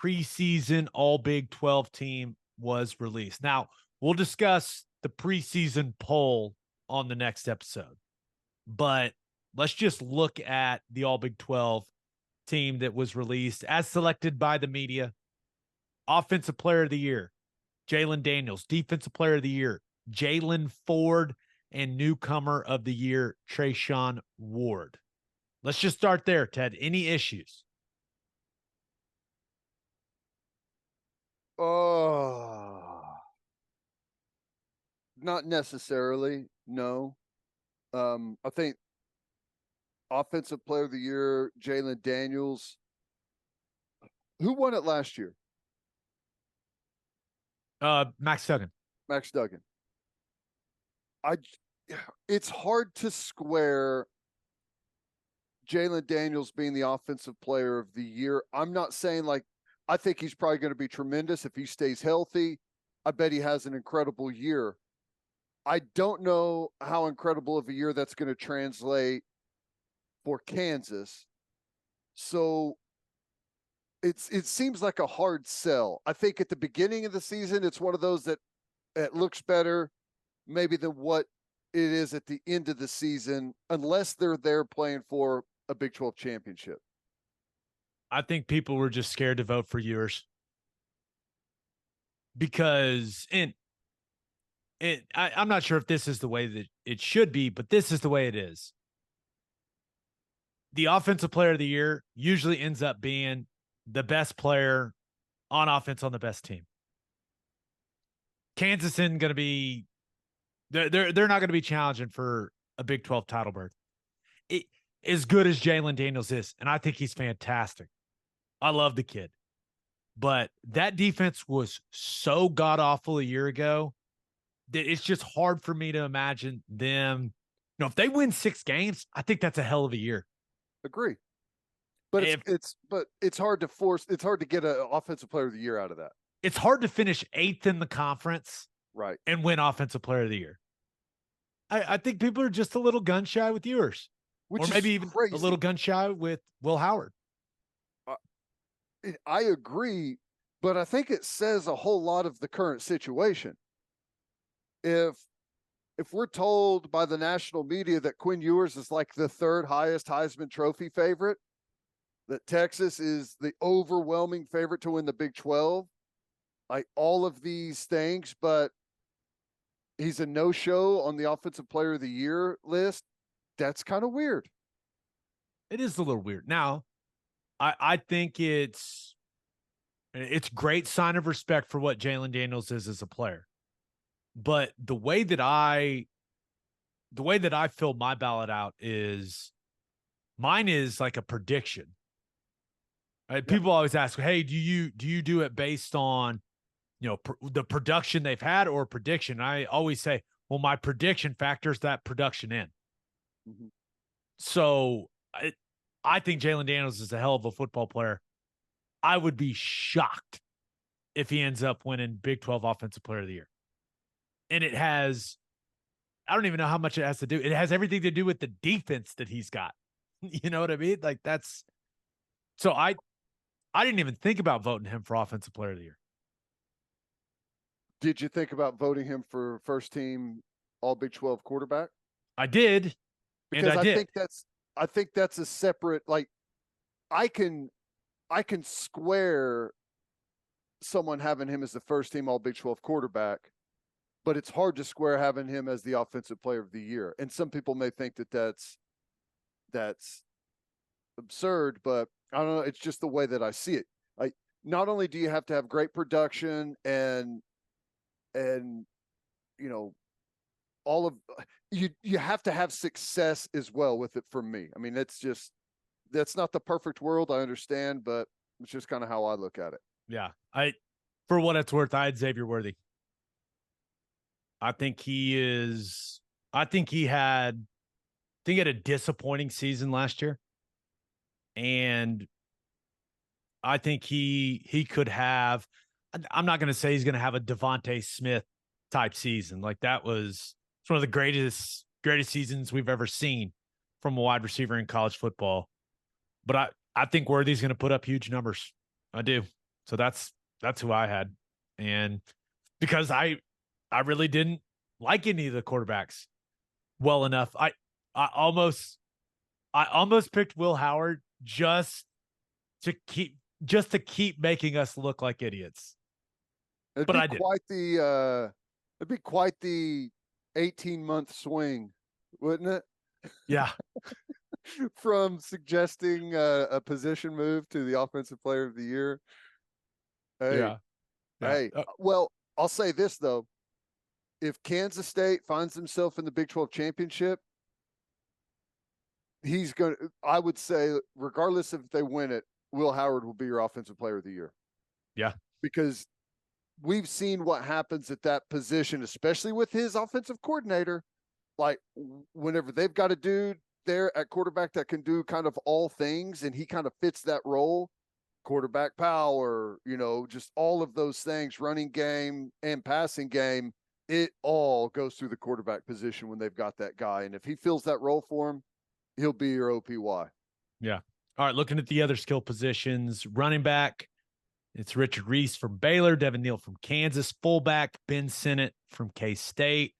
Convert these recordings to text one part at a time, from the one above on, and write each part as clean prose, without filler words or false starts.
preseason All-Big 12 team was released. Now, we'll discuss the preseason poll on the next episode, but let's just look at the All-Big 12 team that was released as selected by the media. Offensive Player of the Year, Jalon Daniels. Defensive Player of the Year, Jalen Ford. And Newcomer of the Year, Treshaun Ward. Let's just start there, Ted. Any issues? Oh, not necessarily. No. I think Offensive Player of the Year, Jalon Daniels. Who won it last year? Max Duggan. Max Duggan. It's hard to square Jalon Daniels being the Offensive Player of the Year. I'm not saying I think he's probably going to be tremendous if he stays healthy. I bet he has an incredible year. I don't know how incredible of a year that's going to translate for Kansas. So it seems like a hard sell. I think at the beginning of the season, it's one of those that it looks better maybe than what it is at the end of the season, unless they're there playing for a Big 12 championship. I think people were just scared to vote for Ewers because I'm not sure if this is the way that it should be, but this is the way it is. The Offensive Player of the Year usually ends up being the best player on offense on the best team. Kansas isn't going to be they're not going to be challenging for a Big 12 title berth. As good as Jalon Daniels is, and I think he's fantastic. I love the kid. But that defense was so god-awful a year ago that it's just hard for me to imagine them. If they win 6 games, I think that's a hell of a year. Agree. But it's hard to force. It's hard to get an Offensive Player of the Year out of that. It's hard to finish 8th in the conference, right, and win Offensive Player of the Year. I think people are just a little gun shy with Ewers, or maybe even crazy. A little gun shy with Will Howard. I agree, but I think it says a whole lot of the current situation. If we're told by the national media that Quinn Ewers is like the 3rd highest Heisman Trophy favorite, that Texas is the overwhelming favorite to win the Big 12, like all of these things, but he's a no-show on the Offensive Player of the Year list, that's kind of weird. It is a little weird. Now, I think it's great sign of respect for what Jalon Daniels is as a player. But the way that I fill my ballot out is mine is like a prediction. Right? Yeah. People always ask, "Hey, do you do it based on the production they've had or prediction?" I always say, "Well, my prediction factors that production in." Mm-hmm. So I think Jalon Daniels is a hell of a football player. I would be shocked if he ends up winning Big 12 Offensive Player of the Year. And it has, I don't even know how much it has to do. It has everything to do with the defense that he's got. You know what I mean? Like so I didn't even think about voting him for Offensive Player of the Year. Did you think about voting him for first team All Big 12 quarterback? I did. Because I think that's a separate, I can square someone having him as the first team All Big 12 quarterback, but it's hard to square having him as the Offensive Player of the Year. And some people may think that that's absurd, but I don't know. It's just the way that I see it. Like, not only do you have to have great production and all of you have to have success as well with it. For me, I mean, that's not the perfect world. I understand, but it's just kind of how I look at it. Yeah, for what it's worth, I had Xavier Worthy. I think he had a disappointing season last year. And I think he could have, I'm not going to say he's going to have a Devontae Smith type season. Like it's one of the greatest seasons we've ever seen from a wide receiver in college football. But I think Worthy's going to put up huge numbers. I do. So that's who I had. And because I really didn't like any of the quarterbacks well enough. I almost picked Will Howard to keep making us look like idiots. It'd But be I didn't. quite the it'd be quite the 18-month swing, wouldn't it? Yeah. From suggesting a position move to the offensive player of the year. Hey, Yeah. Yeah. hey. Well, I'll say this though. If Kansas State finds himself in the Big 12 championship, he's going to, I would say, regardless if they win it, Will Howard will be your offensive player of the year. Yeah. Because we've seen what happens at that position, especially with his offensive coordinator. Like whenever they've got a dude there at quarterback that can do kind of all things and he kind of fits that role, quarterback power, just all of those things, running game and passing game, it all goes through the quarterback position when they've got that guy. And if he fills that role for him, he'll be your OPY. Yeah. All right. Looking at the other skill positions, running back, it's Richard Reese from Baylor, Devin Neal from Kansas, fullback, Ben Sinnott from K-State.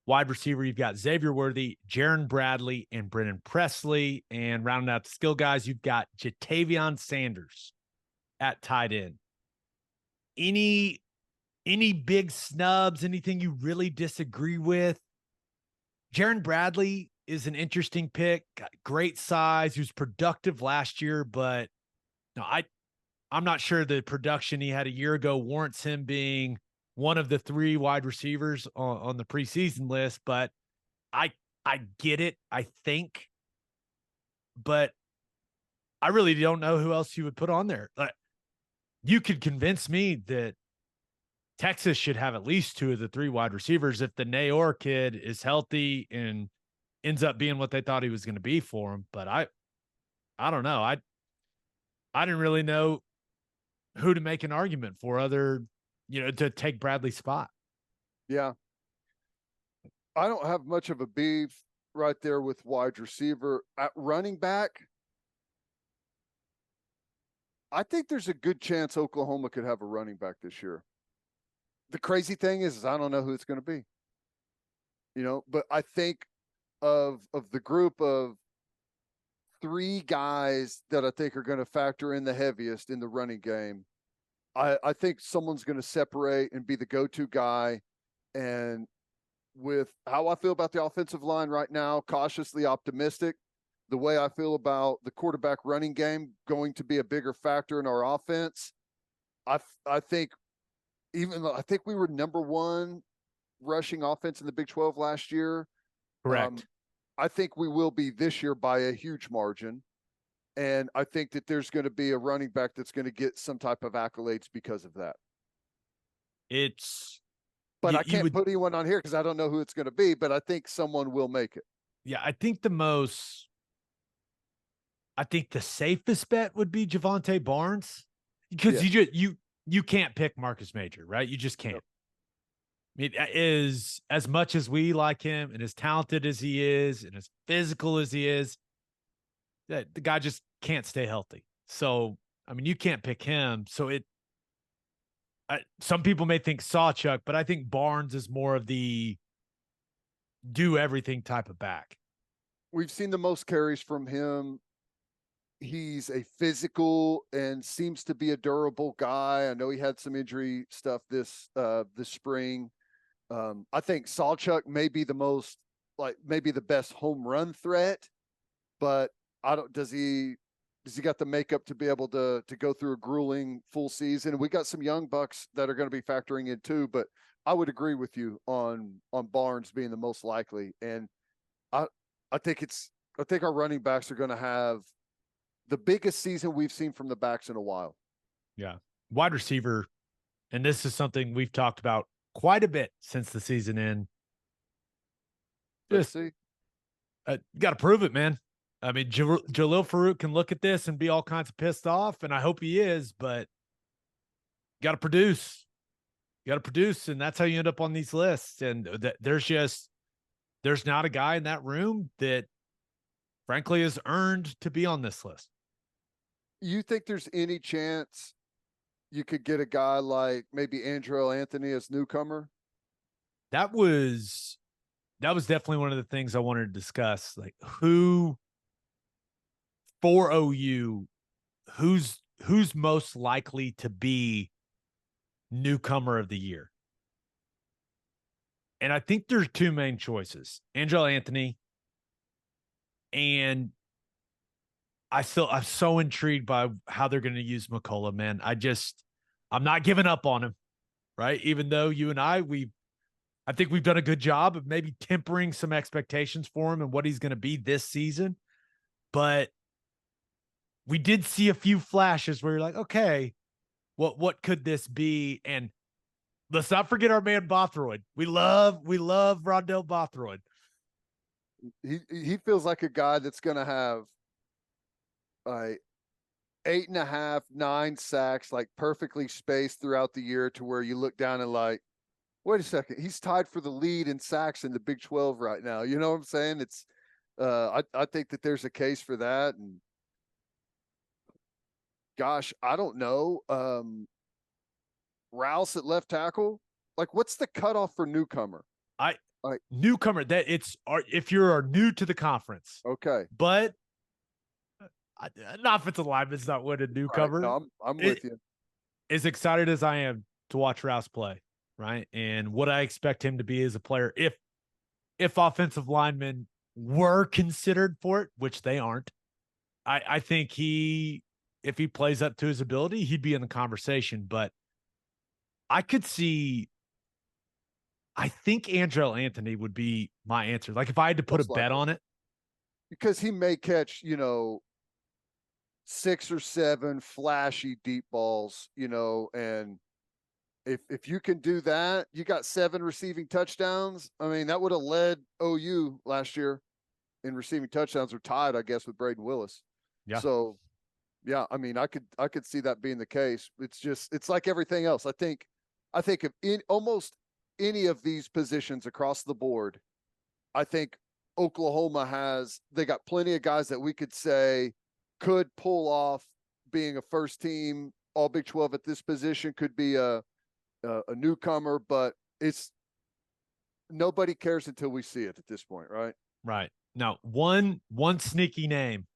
Wide receiver, you've got Xavier Worthy, Jaron Bradley, and Brennan Presley. And rounding out the skill guys, you've got Jatavion Sanders at tight end. Any big snubs, anything you really disagree with? Jaron Bradley is an interesting pick, got great size. He was productive last year, but no, I'm not sure the production he had a year ago warrants him being one of the 3 wide receivers on the preseason list, but I get it, I think, but I really don't know who else you would put on there. You could convince me that Texas should have at least 2 of the 3 wide receivers if the Nayor kid is healthy and ends up being what they thought he was going to be for him. But I don't know. I didn't really know who to make an argument for other, to take Bradley's spot. Yeah. I don't have much of a beef right there with wide receiver. At running back, I think there's a good chance Oklahoma could have a running back this year. The crazy thing is I don't know who it's going to be. But I think of the group of 3 guys that I think are going to factor in the heaviest in the running game, I think someone's going to separate and be the go-to guy. And with how I feel about the offensive line right now, cautiously optimistic. The way I feel about the quarterback running game going to be a bigger factor in our offense. I think I think we were number 1 rushing offense in the Big 12 last year. Correct. I think we will be this year by a huge margin. And I think that there's going to be a running back that's going to get some type of accolades because of that. But I can't put anyone on here because I don't know who it's going to be, but I think someone will make it. Yeah, I think the safest bet would be Javonte Barnes, because you can't pick Marcus Major, right? You just can't. I mean, is as much as we like him and as talented as he is and as physical as he is, that the guy just can't stay healthy. So, I mean, you can't pick him. So some people may think Sawchuk, but I think Barnes is more of the do everything type of back. We've seen the most carries from him. He's a physical and seems to be a durable guy. I know he had some injury stuff this spring. I think Sawchuk may be maybe the best home run threat, but does he got the makeup to be able to go through a grueling full season? We got some young bucks that are going to be factoring in too, but I would agree with you on Barnes being the most likely. And I think our running backs are going to have the biggest season we've seen from the backs in a while. Yeah. Wide receiver, and this is something we've talked about quite a bit since the season end. Let's see. Got to prove it, man. I mean, Jalil Farouk can look at this and be all kinds of pissed off, and I hope he is, but got to produce. You got to produce, and that's how you end up on these lists. And there's not a guy in that room that, frankly, has earned to be on this list. You think there's any chance you could get a guy like maybe Andrell Anthony as newcomer. That was definitely one of the things I wanted to discuss. Like who for OU, who's most likely to be newcomer of the year? And I think there's two main choices: Andrell Anthony, and I'm so intrigued by how they're going to use McCullough, man. I'm not giving up on him, right? Even though you and I think we've done a good job of maybe tempering some expectations for him and what he's going to be this season. But we did see a few flashes where you're like, okay, what could this be? And let's not forget our man Bothroyd. We love Rondell Bothroyd. He feels like a guy that's going to have 8.5, 9 sacks, like perfectly spaced throughout the year, to where you look down and like, wait a second, he's tied for the lead in sacks in the Big 12 right now. You know what I'm saying? It's I think that there's a case for that. And gosh, I don't know. Rouse at left tackle. Like, what's the cutoff for newcomer? Newcomer, that it's if you're new to the conference. Okay. But an offensive lineman's not winning newcomer. Right. No, I'm with you. As excited as I am to watch Rouse play, right? And what I expect him to be as a player, if offensive linemen were considered for it, which they aren't, I think if he plays up to his ability, he'd be in the conversation. But I think Andrell Anthony would be my answer. Like if I had to put a bet on it. Because he may catch, 6 or 7 flashy deep balls, and if you can do that, you got 7 receiving touchdowns. I mean, that would have led OU last year in receiving touchdowns, or tied, I guess, with Braden Willis. Yeah. So, yeah, I mean, I could see that being the case. It's like everything else. I think if in almost any of these positions across the board, I think Oklahoma they got plenty of guys that we could say could pull off being a first team all Big 12 at this position, could be a newcomer, but it's nobody cares until we see it at this point, right? Right. Now, one sneaky name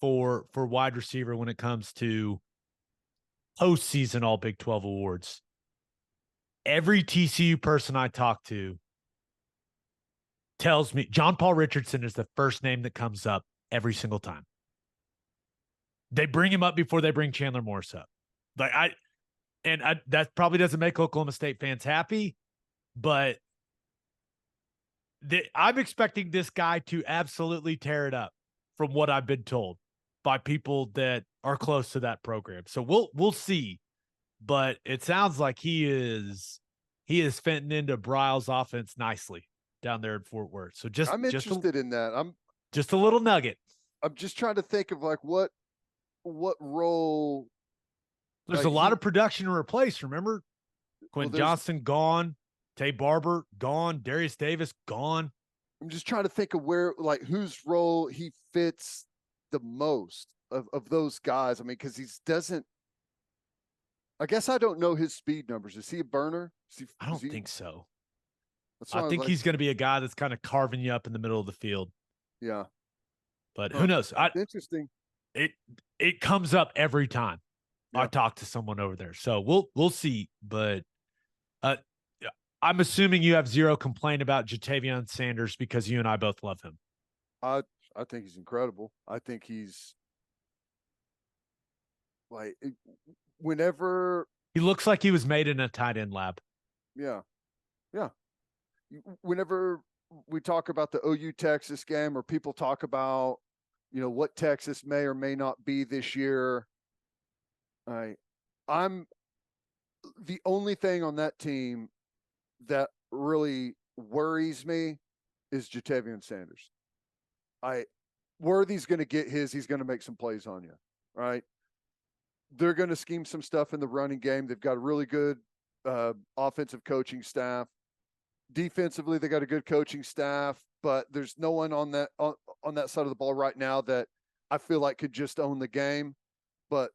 for wide receiver when it comes to postseason all Big 12 awards. Every TCU person I talk to tells me John Paul Richardson is the first name that comes up every single time. They bring him up before they bring Chandler Morris up. Like that probably doesn't make Oklahoma State fans happy, but I'm expecting this guy to absolutely tear it up from what I've been told by people that are close to that program. So we'll see, but it sounds like he is fitting into Briles' offense nicely down there in Fort Worth. So I'm interested in that. I'm just a little nugget. I'm just trying to think of like what role. There's a lot of production to replace. Remember, Quinn Johnson gone, Tay Barber gone, Darius Davis gone. I'm just trying to think of whose role he fits the most of those guys. I mean, because I guess I don't know his speed numbers. Is he a burner? I don't think so. I think he's going to be a guy that's kind of carving you up in the middle of the field. Yeah. But who knows? Interesting. It comes up every time I talk to someone over there. So we'll see. But I'm assuming you have zero complaint about Jatavion Sanders because you and I both love him. I think he's incredible. I think he's like whenever he looks like he was made in a tight end lab. Yeah. Yeah. Whenever we talk about the OU Texas game, or people talk about, what Texas may or may not be this year, I'm the only thing on that team that really worries me is Jatavion Sanders. Worthy's going to get he's going to make some plays on you, right? They're going to scheme some stuff in the running game. They've got a really good offensive coaching staff. Defensively, they got a good coaching staff, but there's no one on that side of the ball right now that I feel like could just own the game. But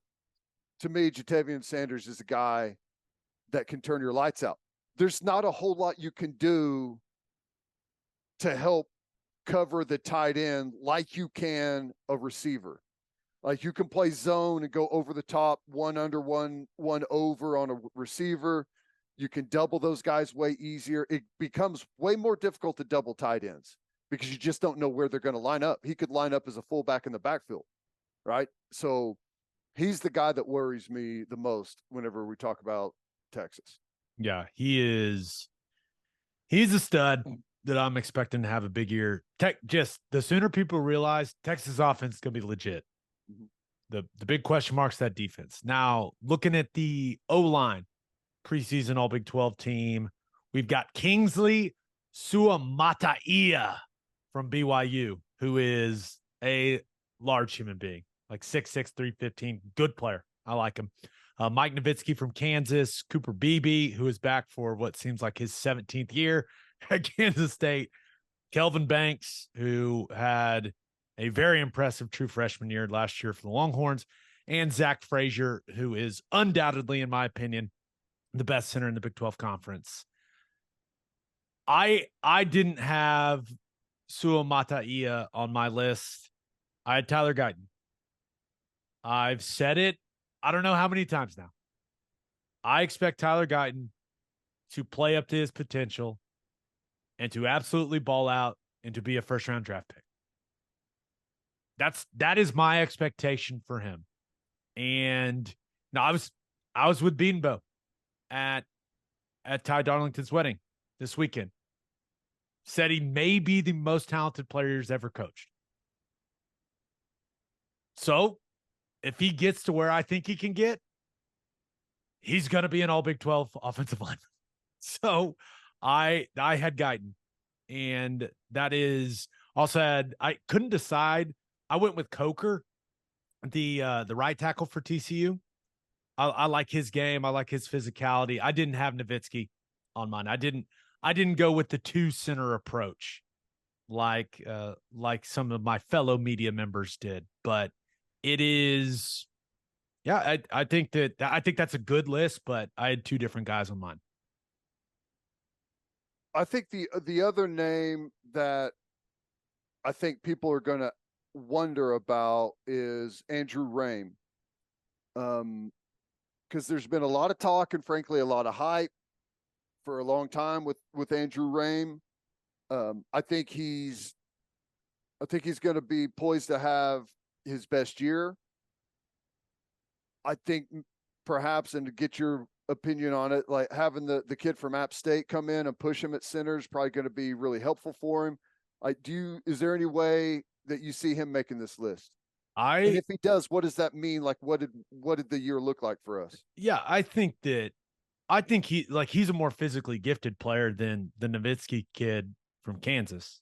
to me, Jatavian Sanders is a guy that can turn your lights out. There's not a whole lot you can do to help cover the tight end like you can a receiver. Like you can play zone and go over the top, one under, one over on a receiver. You can double those guys way easier. It becomes way more difficult to double tight ends because you just don't know where they're going to line up. He could line up as a fullback in the backfield, right? So he's the guy that worries me the most whenever we talk about Texas. Yeah, he's a stud that I'm expecting to have a big year. Just the sooner people realize Texas offense is going to be legit. Mm-hmm. The big question mark's that defense. Now, looking at the O-line, preseason All-Big 12 team, we've got Kingsley Suamataia from BYU, who is a large human being, like 6'6", 315, good player. I like him. Mike Nowitzki from Kansas, Cooper Beebe, who is back for what seems like his 17th year at Kansas State, Kelvin Banks, who had a very impressive true freshman year last year for the Longhorns, and Zach Frazier, who is undoubtedly, in my opinion, the best center in the Big 12 Conference. I didn't have Suamataia on my list. I had Tyler Guyton. I've said it, I don't know how many times now. I expect Tyler Guyton to play up to his potential and to absolutely ball out and to be a first-round draft pick. That is my expectation for him. And now I was with Beanbo at Ty Darlington's wedding this weekend. Said he may be the most talented player he's ever coached. So if he gets to where I think he can get, he's going to be an all Big 12 offensive lineman. So I had Guyton, and that is also I couldn't decide. I went with Coker, the right tackle for TCU. I like his game. I like his physicality. I didn't have Nowitzki on mine. I didn't go with the two center approach like some of my fellow media members did. But it is, yeah, I think that's a good list. But I had two different guys on mine. I think the other name that I think people are going to wonder about is Andrew Rame. Because there's been a lot of talk and frankly a lot of hype for a long time with Andrew Rame. I think he's going to be poised to have his best year. I think perhaps, and to get your opinion on it, like having the kid from App State come in and push him at center is probably going to be really helpful for him. Is there any way that you see him making this list? And if he does, what does that mean? Like, what did the year look like for us? Yeah, I think he's a more physically gifted player than the Nowitzki kid from Kansas.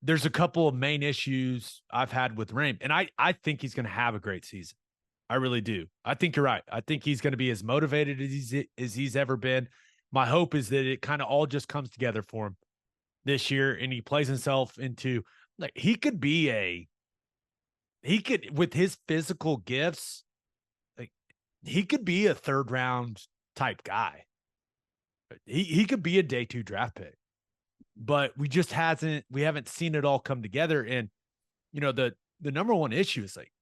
There's a couple of main issues I've had with Rame, and I think he's going to have a great season. I really do. I think you're right. I think he's going to be as motivated as he's ever been. My hope is that it kind of all just comes together for him this year, and he plays himself into, like, he could, with his physical gifts, like, he could be a third round type guy. He could be a day 2 draft pick, but we haven't seen it all come together. And, you know, the number one issue is, like,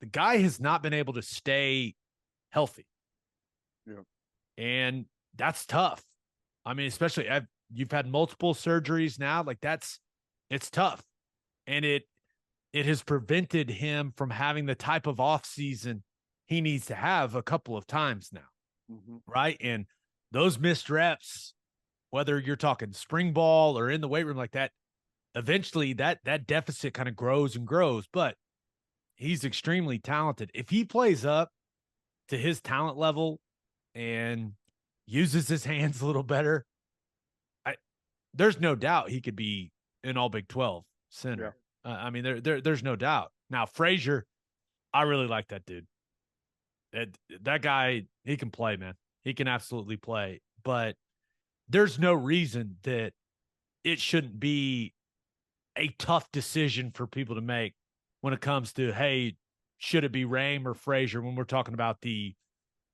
the guy has not been able to stay healthy. Yeah. And that's tough. I mean, especially you've had multiple surgeries now, like it's tough. And it has prevented him from having the type of off season he needs to have a couple of times now. Mm-hmm. Right. And those missed reps, whether you're talking spring ball or in the weight room like that, eventually that deficit kind of grows and grows, but he's extremely talented. If he plays up to his talent level and uses his hands a little better, there's no doubt he could be an all Big 12 center. Yeah. I mean, there's no doubt. Now, Frazier, I really like that dude. That guy, he can play, man. He can absolutely play. But there's no reason that it shouldn't be a tough decision for people to make when it comes to, hey, should it be Rame or Frazier when we're talking about the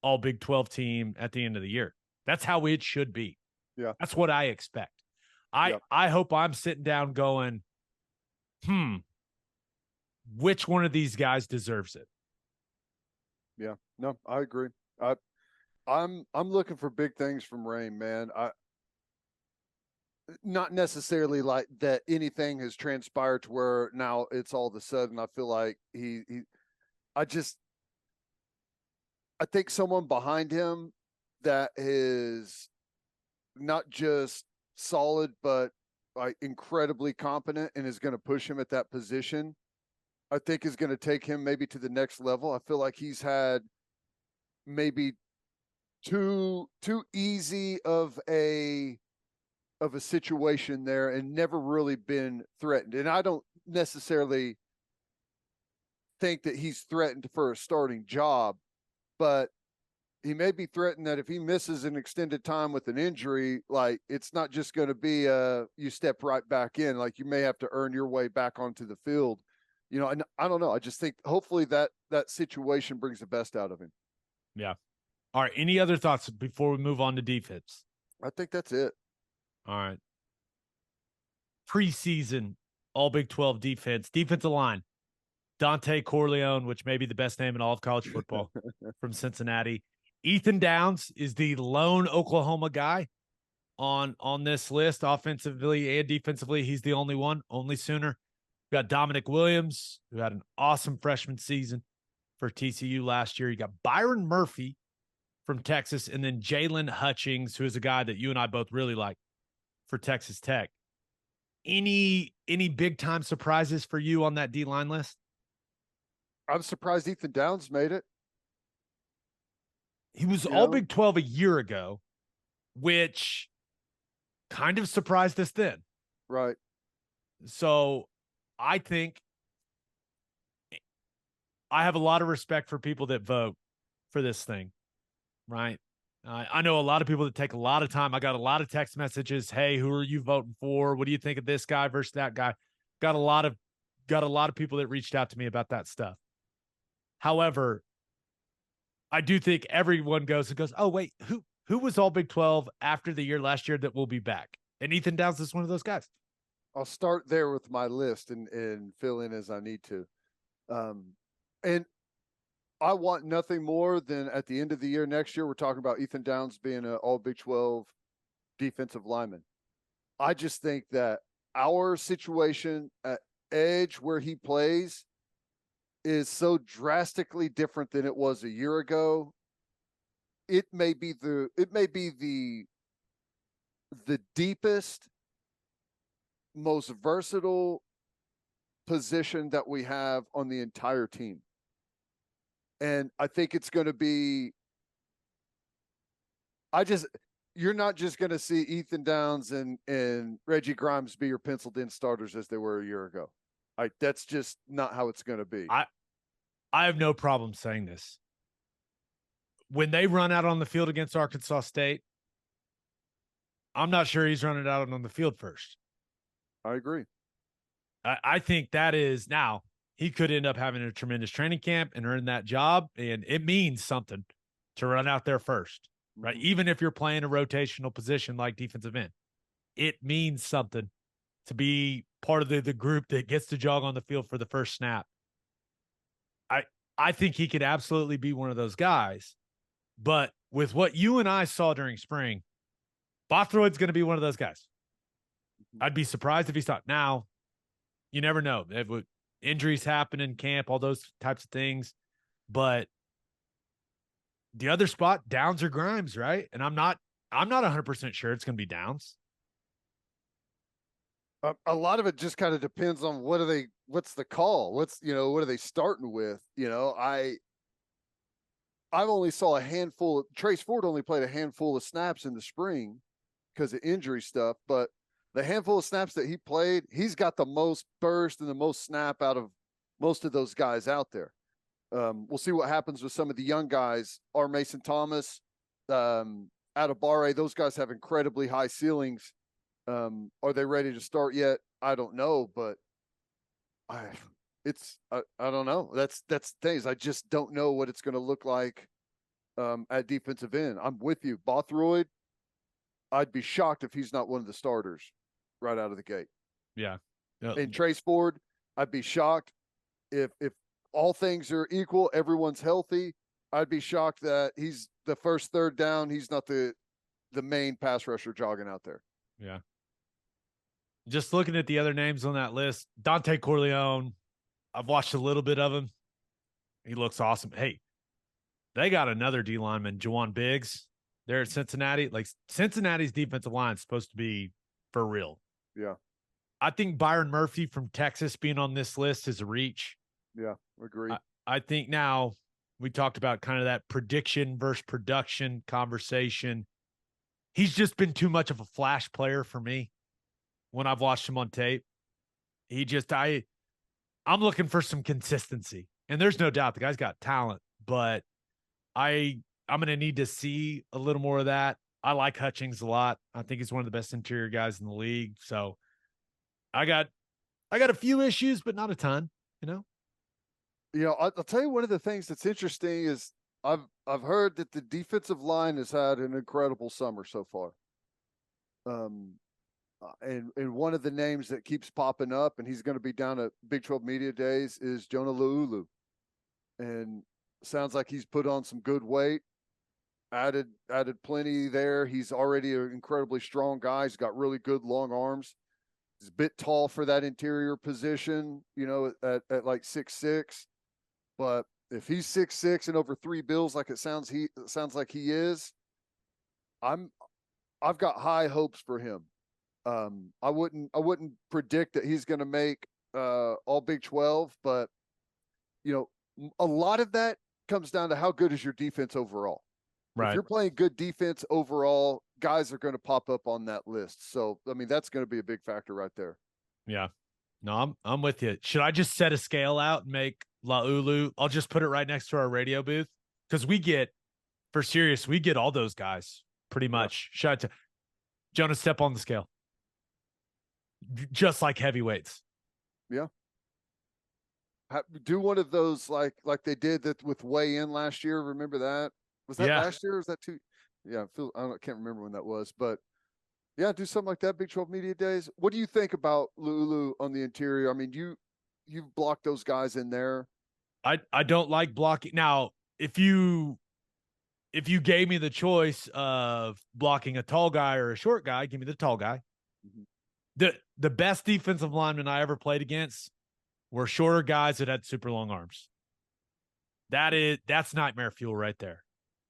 all Big 12 team at the end of the year? That's how it should be. Yeah. That's what I expect. Yeah. I hope I'm sitting down going, which one of these guys deserves it? Yeah. No, I agree. I'm looking for big things from Rain, man. Not necessarily like that anything has transpired to where now it's all of a sudden I feel like I just I think someone behind him that is not just solid but like incredibly competent and is going to push him at that position, I think is going to take him maybe to the next level. I feel like he's had maybe too easy of a situation there and never really been threatened. And I don't necessarily think that he's threatened for a starting job, but he may be threatened that if he misses an extended time with an injury, like it's not just going to be you step right back in. Like you may have to earn your way back onto the field. You know, and I don't know. I just think hopefully that situation brings the best out of him. Yeah. All right. Any other thoughts before we move on to defense? I think that's it. All right. Preseason all Big 12 defensive line. Dante Corleone, which may be the best name in all of college football from Cincinnati. Ethan Downs is the lone Oklahoma guy on this list, offensively and defensively. He's the only Sooner. We got Dominic Williams, who had an awesome freshman season for TCU last year. You got Byron Murphy from Texas, and then Jalen Hutchings, who is a guy that you and I both really like for Texas Tech. Any big time surprises for you on that D-line list? I'm surprised Ethan Downs made it. He was all Big 12 a year ago, which kind of surprised us then. Right. So I think I have a lot of respect for people that vote for this thing, right? I know a lot of people that take a lot of time. I got a lot of text messages. Hey, who are you voting for? What do you think of this guy versus that guy? Got a lot of people that reached out to me about that stuff. However, I do think everyone goes, oh, wait, who was all Big 12 after the year last year that will be back? And Ethan Downs is one of those guys. I'll start there with my list and fill in as I need to. And I want nothing more than at the end of the year next year, we're talking about Ethan Downs being an all Big 12 defensive lineman. I just think that our situation at edge where he plays is so drastically different than it was a year ago. It may be the deepest, most versatile position that we have on the entire team. And I think it's going to be, you're not just going to see Ethan Downs and Reggie Grimes be your penciled in starters as they were a year ago. That's just not how it's going to be. I have no problem saying this. When they run out on the field against Arkansas State, I'm not sure he's running out on the field first. I agree. I think that is now he could end up having a tremendous training camp and earn that job. And it means something to run out there first, right? Mm-hmm. Even if you're playing a rotational position like defensive end, it means something to be part of the group that gets to jog on the field for the first snap. I think he could absolutely be one of those guys. But with what you and I saw during spring, Bothroyd's going to be one of those guys. I'd be surprised if he's not. Now, you never know. Injuries happen in camp, all those types of things. But the other spot, Downs or Grimes, right? And I'm not 100% sure it's going to be Downs. A lot of it just kind of depends on what's the call? What are they starting with? I've only saw a handful. Trace Ford only played a handful of snaps in the spring because of injury stuff, but the handful of snaps that he played, he's got the most burst and the most snap out of most of those guys out there. We'll see what happens with some of the young guys. R. Mason Thomas, Adebare, those guys have incredibly high ceilings. Are they ready to start yet? I don't know, but it's I don't know. That's things. I just don't know what it's going to look like at defensive end. I'm with you, Bothroyd. I'd be shocked if he's not one of the starters right out of the gate. Yeah. And Trace Ford, I'd be shocked if all things are equal, everyone's healthy. I'd be shocked that he's the first third down. He's not the main pass rusher jogging out there. Yeah. Just looking at the other names on that list, Dante Corleone, I've watched a little bit of him. He looks awesome. Hey, they got another D lineman, Jawan Biggs. They're at Cincinnati. Like Cincinnati's defensive line is supposed to be for real. Yeah. I think Byron Murphy from Texas being on this list is a reach. Yeah, agree. I think now we talked about kind of that prediction versus production conversation. He's just been too much of a flash player for me when I've watched him on tape. I'm looking for some consistency. And there's no doubt the guy's got talent, but I'm going to need to see a little more of that. I like Hutchings a lot. I think he's one of the best interior guys in the league. So I got a few issues, but not a ton, you know? You know, I'll tell you one of the things that's interesting is I've heard that the defensive line has had an incredible summer so far. And one of the names that keeps popping up, and he's going to be down at Big 12 Media Days, is Jonah Laulu. And sounds like he's put on some good weight, added plenty there. He's already an incredibly strong guy. He's got really good long arms. He's a bit tall for that interior position, you know, at like 6'6". But if he's 6'6" and over 3 bills, like it sounds like he is, I've got high hopes for him. I wouldn't predict that he's going to make all Big 12, but you know, a lot of that comes down to how good is your defense overall. Right. If you're playing good defense overall, guys are going to pop up on that list. So, I mean, that's going to be a big factor right there. Yeah. No, I'm with you. Should I just set a scale out and make Laulu? I'll just put it right next to our radio booth because we get all those guys pretty much. Yeah. Shout out to Jonah, step on the scale. Just like heavyweights. Yeah. Do one of those like they did that with weigh in last year. Remember that? Was that last year? Or was that two? Yeah, I can't remember when that was, but yeah, do something like that. Big 12 Media Days. What do you think about Lulu on the interior? I mean, you've blocked those guys in there. I don't like blocking. Now, if you gave me the choice of blocking a tall guy or a short guy, give me the tall guy. Mm-hmm. The best defensive linemen I ever played against were shorter guys that had super long arms. That's nightmare fuel right there,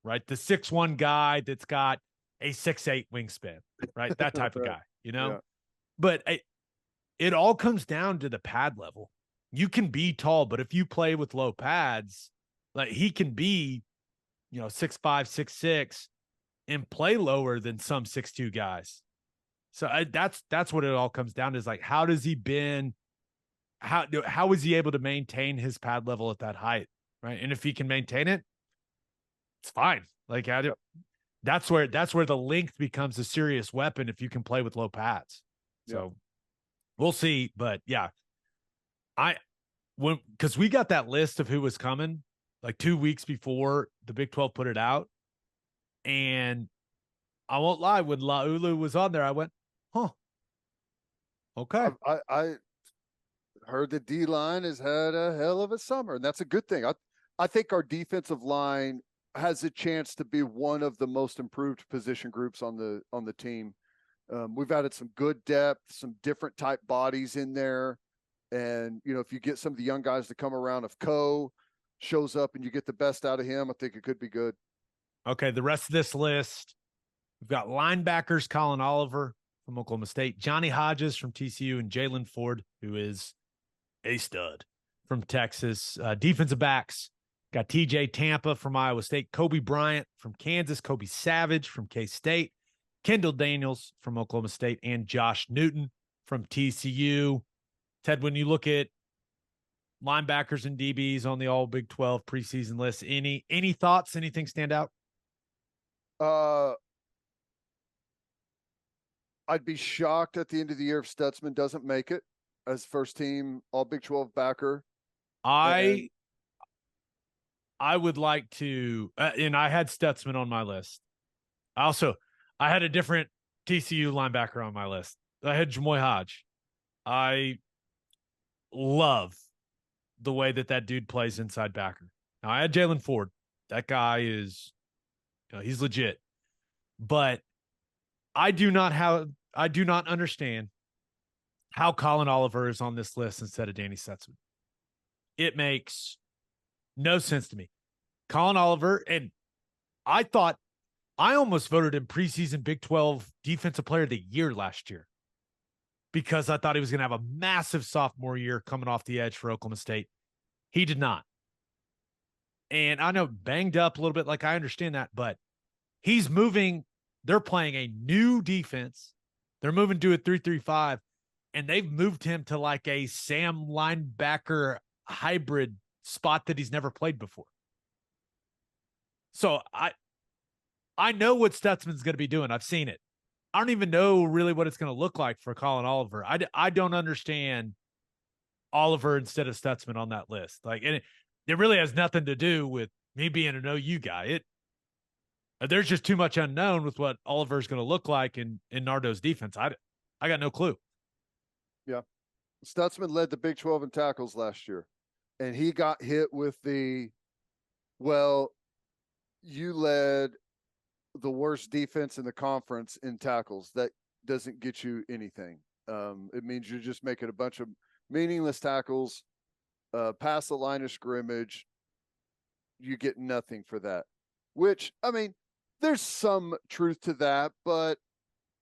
right? The 6'1" guy that's got a 6'8" wingspan, right? That type of guy, you know? Yeah. But it all comes down to the pad level. You can be tall, but if you play with low pads, like he can be, 6'5", 6'6", and play lower than some 6'2" guys. So that's what it all comes down to, is like, how does he been? How is he able to maintain his pad level at that height, right? And if he can maintain it, it's fine. Like that's where the length becomes a serious weapon if you can play with low pads. So we'll see, but yeah, because we got that list of who was coming like 2 weeks before the Big 12 put it out, and I won't lie, when Laulu was on there, I went, huh, okay. I heard the D line has had a hell of a summer, and that's a good thing. I think our defensive line has a chance to be one of the most improved position groups on the team. We've added some good depth, some different type bodies in there. And, if you get some of the young guys to come around, if Coe shows up and you get the best out of him, I think it could be good. Okay, the rest of this list, we've got linebackers, Colin Oliver from Oklahoma State, Johnny Hodges from TCU, and Jalon Ford, who is a stud, from Texas. Defensive backs, got TJ Tampa from Iowa State, Kobe Bryant from Kansas, Kobe Savage from K-State, Kendall Daniels from Oklahoma State, and Josh Newton from TCU. Ted, when you look at linebackers and DBs on the all Big 12 preseason list, any thoughts? Anything stand out? I'd be shocked at the end of the year if Stutsman doesn't make it as first team all Big 12 backer. I would like to, and I had Stutsman on my list. I had a different TCU linebacker on my list. I had Jamoy Hodge. I love the way that dude plays inside backer. Now, I had Jalen Ford. That guy is, he's legit. But I do not understand how Colin Oliver is on this list instead of Danny Stutsman. It makes no sense to me. Colin Oliver, and I almost voted him preseason Big 12 Defensive Player of the Year last year because I thought he was going to have a massive sophomore year coming off the edge for Oklahoma State. He did not. And I know banged up a little bit, like I understand that, but he's moving. They're playing a new defense. They're moving to a 3-3-5, and they've moved him to like a Sam linebacker hybrid spot that he's never played before. So I know what Stutzman's going to be doing. I've seen it. I don't even know really what it's going to look like for Colin Oliver. I don't understand Oliver instead of Stutzman on that list. Like, and it really has nothing to do with me being an OU guy. There's just too much unknown with what Oliver's going to look like in Nardo's defense. I got no clue. Yeah. Stutzman led the Big 12 in tackles last year, and he got hit with you led the worst defense in the conference in tackles. That doesn't get you anything. It means you're just making a bunch of meaningless tackles, past the line of scrimmage. You get nothing for that, which, I mean, there's some truth to that, but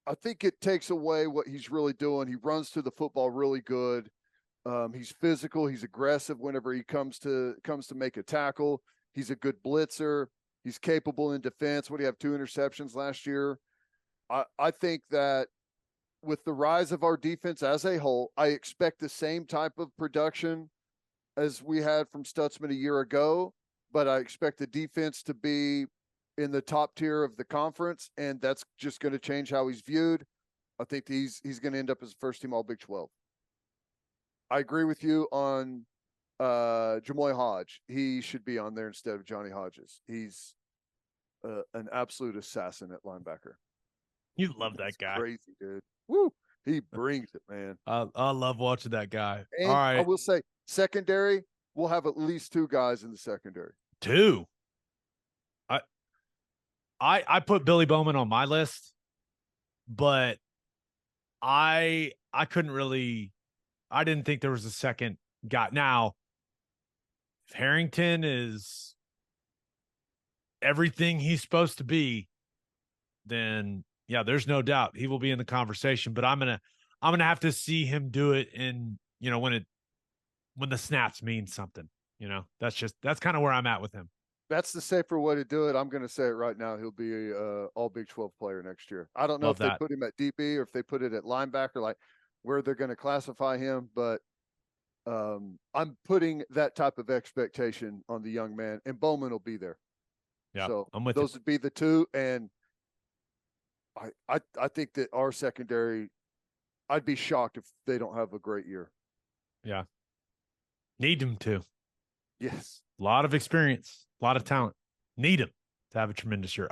I think it takes away what he's really doing. He runs to the football really good. He's physical. He's aggressive whenever he comes to make a tackle. He's a good blitzer. He's capable in defense. What do you have? 2 interceptions last year. I think that with the rise of our defense as a whole, I expect the same type of production as we had from Stutzman a year ago, but I expect the defense to be in the top tier of the conference, and that's just going to change how he's viewed. I think he's going to end up as a first team All-Big 12. I agree with you on Jamoy Hodge. He should be on there instead of Johnny Hodges. He's an absolute assassin at linebacker. You love that guy. Crazy, dude. Woo! He brings it, man. I love watching that guy. And all right. I will say, secondary, we'll have at least 2 guys in the secondary. 2. I put Billy Bowman on my list, but I couldn't really. I didn't think there was a second guy. Now, if Harrington is everything he's supposed to be, then yeah, there's no doubt he will be in the conversation. But I'm gonna have to see him do it in, when the snaps mean something. That's kind of where I'm at with him. That's the safer way to do it. I'm going to say it right now. He'll be a all Big 12 player next year. I don't know if they put him at DB or if they put it at linebacker, like where they're going to classify him, but I'm putting that type of expectation on the young man, and Bowman will be there. Yeah, so I'm with those would be the 2, and I think that our secondary, I'd be shocked if they don't have a great year. Yeah. Need them to. Yes. A lot of experience, a lot of talent. Need them to have a tremendous year.